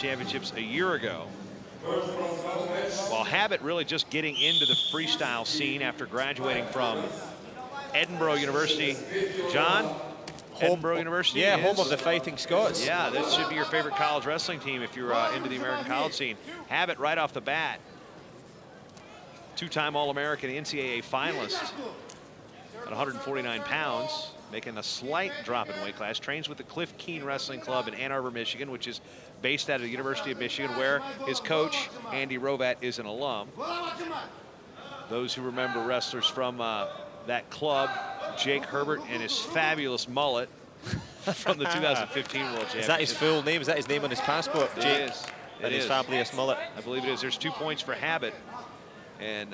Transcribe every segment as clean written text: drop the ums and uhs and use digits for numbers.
Championships a year ago. While HABAT really just getting into the freestyle scene after graduating from Edinburgh University. John? Edinburgh University? Yeah, home of the Fighting Scots. Yeah, this should be your favorite college wrestling team if you're into the American college scene. HABAT right off the bat. Two-time All-American NCAA finalist at 149 pounds, making a slight drop in weight class. Trains with the Cliff Keen Wrestling Club in Ann Arbor, Michigan, which is based out of the University of Michigan, where his coach, Andy Rovat, is an alum. Those who remember wrestlers from that club, Jake Herbert and his fabulous mullet from the 2015 World Championship. Is that his full name? Is that his name on his passport, Jake? It is. And his fabulous mullet. I believe it is. There's 2 points for HABAT. And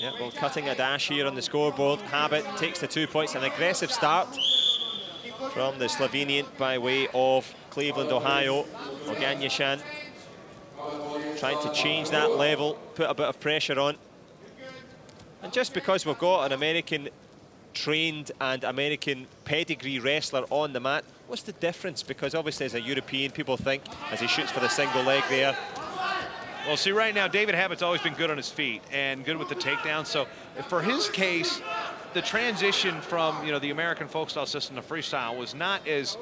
yeah, well, cutting a dash here on the scoreboard. HABAT takes the 2 points. An aggressive start from the Slovenian by way of Cleveland, Ohio. OGANNESYAN trying to change that level, put a bit of pressure on. And just because we've got an American-trained and American pedigree wrestler on the mat, what's the difference? Because obviously as a European, people think, as he shoots for the single leg there. Well, see, right now, David HABAT's always been good on his feet and good with the takedown. So for his case, the transition from, you know, the American folk style system to freestyle was not as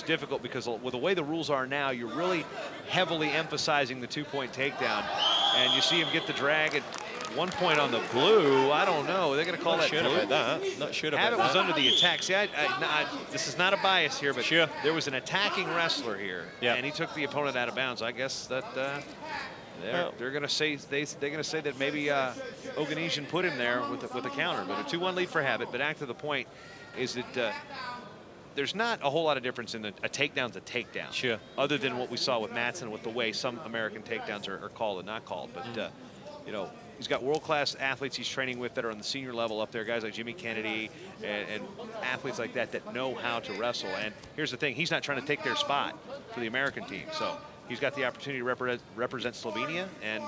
difficult, because with the way the rules are now, you're really heavily emphasizing the 2-point takedown. And you see him get the drag at 1 point on the blue. I don't know. They're going to call that blue. About that. Not sure about that. HABAT was under the attack. See, this is not a bias here, but sure, there was an attacking wrestler here, and he took the opponent out of bounds. I guess that they're going to say that maybe OGANNESYAN put him there with a counter. But a 2-1 lead for HABAT. But back to the point is that there's not a whole lot of difference in a takedown's a takedown. Sure. Other than what we saw with Matson, with the way some American takedowns are called and not called. But you know, he's got world-class athletes he's training with that are on the senior level up there, guys like Jimmy Kennedy and athletes like that that know how to wrestle. And here's the thing, he's not trying to take their spot for the American team. So he's got the opportunity to represent Slovenia, and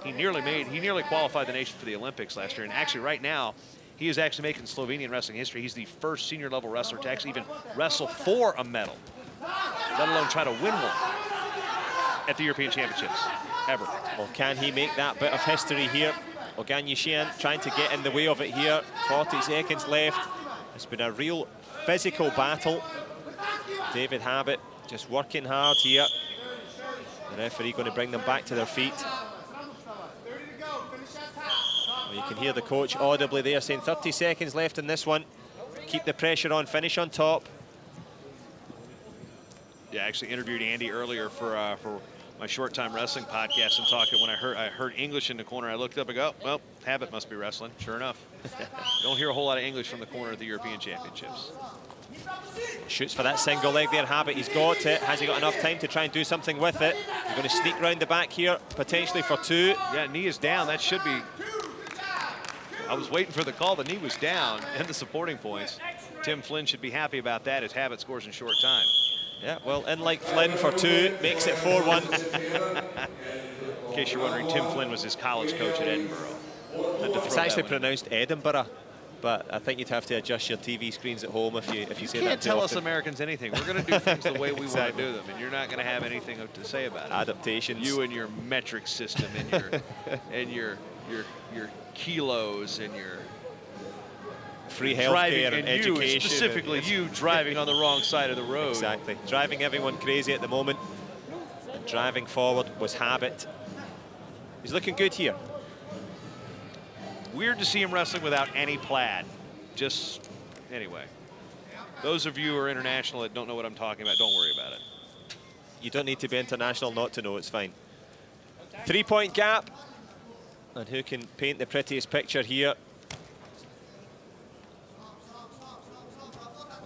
he nearly qualified the nation for the Olympics last year. And actually right now, he is actually making Slovenian wrestling history. He's the first senior level wrestler to actually even wrestle for a medal, let alone try to win one at the European Championships, ever. Well, can he make that bit of history here? OGANNESYAN trying to get in the way of it here. 40 seconds left. It's been a real physical battle. David HABAT just working hard here. The referee going to bring them back to their feet. Well, you can hear the coach audibly there saying 30 seconds left in this one. Keep the pressure on, finish on top. Yeah, I actually interviewed Andy earlier for my Short Time Wrestling podcast, and talking when I heard English in the corner, I looked up and go, oh, well, HABAT must be wrestling. Sure enough. Don't hear a whole lot of English from the corner at the European Championships. Shoots for that single leg there, HABAT. He's got it. Has he got enough time to try and do something with it? He's going to sneak round the back here, potentially for 2. Yeah, knee is down. That should be... I was waiting for the call. The knee was down and the supporting points. Tim Flynn should be happy about that as HABAT scores in short time. Yeah, well, in like Flynn for 2, makes it 4-1. In case you're wondering, Tim Flynn was his college coach at Edinburgh. It's actually pronounced Edinburgh, but I think you'd have to adjust your TV screens at home if you say that too often. You can't tell us Americans anything. We're going to do things the way we want to do them, and you're not going to have anything to say about it. Adaptations. You and your metric system and your kilos and your free healthcare and education. Specifically you driving on the wrong side of the road. Exactly. Driving everyone crazy at the moment. And driving forward was HABAT. He's looking good here. Weird to see him wrestling without any plaid. Anyway. Those of you who are international that don't know what I'm talking about, don't worry about it. You don't need to be international not to know, it's fine. 3-point gap. And who can paint the prettiest picture here?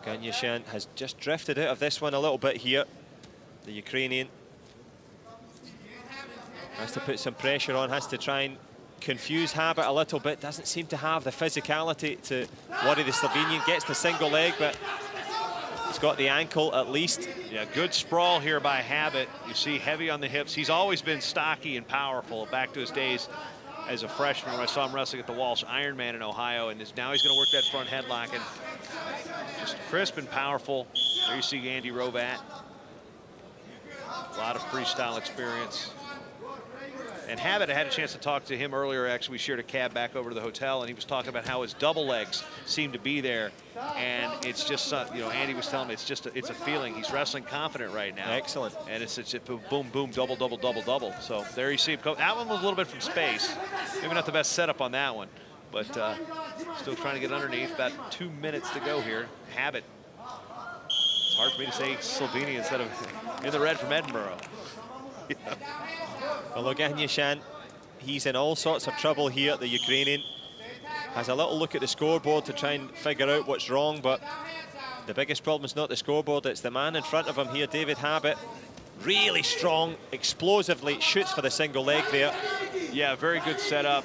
OGANNESYAN has just drifted out of this one a little bit here. The Ukrainian has to put some pressure on, has to try and confuse HABAT a little bit. Doesn't seem to have the physicality to worry the Slovenian. Gets the single leg, but he's got the ankle at least. Yeah, good sprawl here by HABAT. You see heavy on the hips. He's always been stocky and powerful back to his days as a freshman when I saw him wrestling at the Walsh Ironman in Ohio, and now he's going to work that front headlock, and just crisp and powerful. There you see Andy Rovat. A lot of freestyle experience. And HABAT, I had a chance to talk to him earlier. Actually, we shared a cab back over to the hotel, and he was talking about how his double legs seem to be there. And it's just, you know, Andy was telling me it's a feeling. He's wrestling confident right now. Excellent. And it's boom, boom, double, double, double, double. So there you see him go. That one was a little bit from space. Maybe not the best setup on that one, but still trying to get underneath. About 2 minutes to go here. HABAT. It's hard for me to say Slovenia instead of in the red from Edinburgh. Yeah. Well, OGANNESYAN, he's in all sorts of trouble here. The Ukrainian has a little look at the scoreboard to try and figure out what's wrong, but the biggest problem is not the scoreboard, it's the man in front of him here, David HABAT. Really strong, explosively shoots for the single leg there. Yeah, very good setup.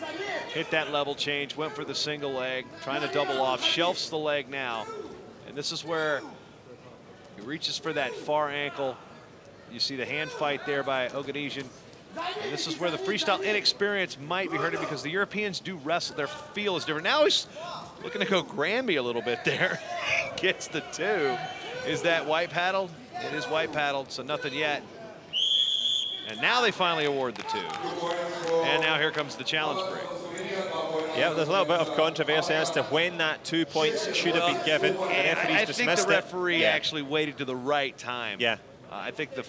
Hit that level change, went for the single leg, trying to double off, shelves the leg now. And this is where he reaches for that far ankle. You see the hand fight there by OGANNESYAN. And this is where the freestyle inexperience might be hurting because the Europeans do wrestle. Their feel is different. Now he's looking to go Grammy a little bit there. Gets the 2. Is that white paddled? It is white paddled, so nothing yet. And now they finally award the 2. And now here comes the challenge break. Yeah, there's a little bit of controversy as to when that 2 points should have been given. The referee's dismissed I think the referee actually waited to the right time. Yeah. I think the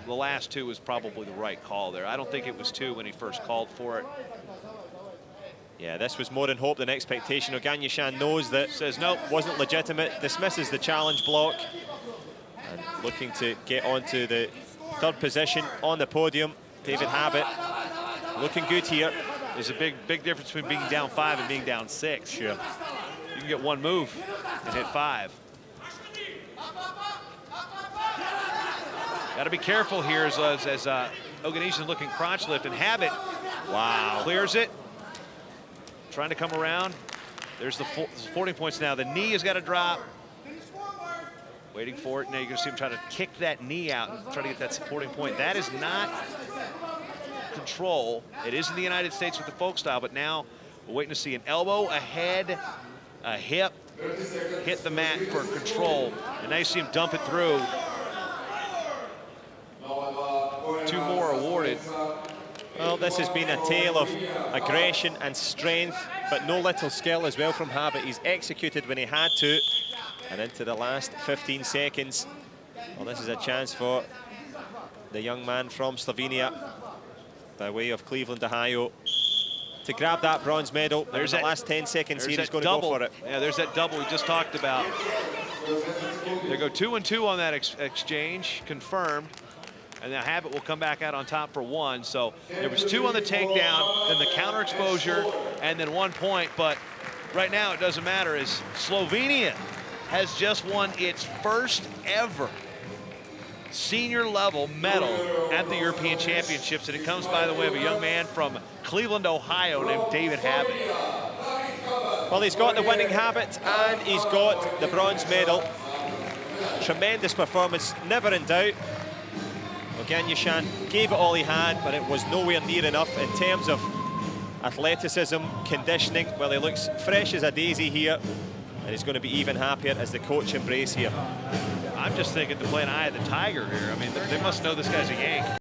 last 2 was probably the right call there. I don't think it was 2 when he first called for it. Yeah, this was more in hope than expectation. OGANNESYAN knows that says nope, wasn't legitimate, dismisses the challenge block, and looking to get onto the 3rd position on the podium. David HABAT looking good here. There's a big difference between being down 5 and being down 6. Sure. You can get 1 move and hit 5. Got to be careful here as OGANNESYAN looking crotch lift, and HABAT, wow, clears it. Trying to come around. There's the 40 points now. The knee has got to drop. Waiting for it. Now you're going to see him trying to kick that knee out and try to get that supporting point. That is not control. It is in the United States with the folk style, but now we're waiting to see an elbow, a head, a hip, hit the mat for control. And now you see him dump it through. 2 more awarded. Well, this has been a tale of aggression and strength, but no little skill as well from HABAT. He's executed when he had to, and into the last 15 seconds. Well, this is a chance for the young man from Slovenia, by way of Cleveland, Ohio, to grab that bronze medal. There's the last 10 seconds here, he's going to go for it. Yeah, there's that double we just talked about. They go 2 and 2 on that exchange, confirmed. And now HABAT will come back out on top for 1. So there was 2 on the takedown, then the counter exposure, and then 1 point. But right now it doesn't matter, as Slovenia has just won its first ever senior level medal at the European Championships. And it comes by the way of a young man from Cleveland, Ohio named David HABAT. Well, he's got the winning HABAT and he's got the bronze medal. Tremendous performance, never in doubt. OGANNESYAN gave it all he had, but it was nowhere near enough in terms of athleticism, conditioning. Well, he looks fresh as a daisy here, and he's going to be even happier as the coach embrace here. I'm just thinking to play an eye of the tiger here. I mean, they must know this guy's a Yank.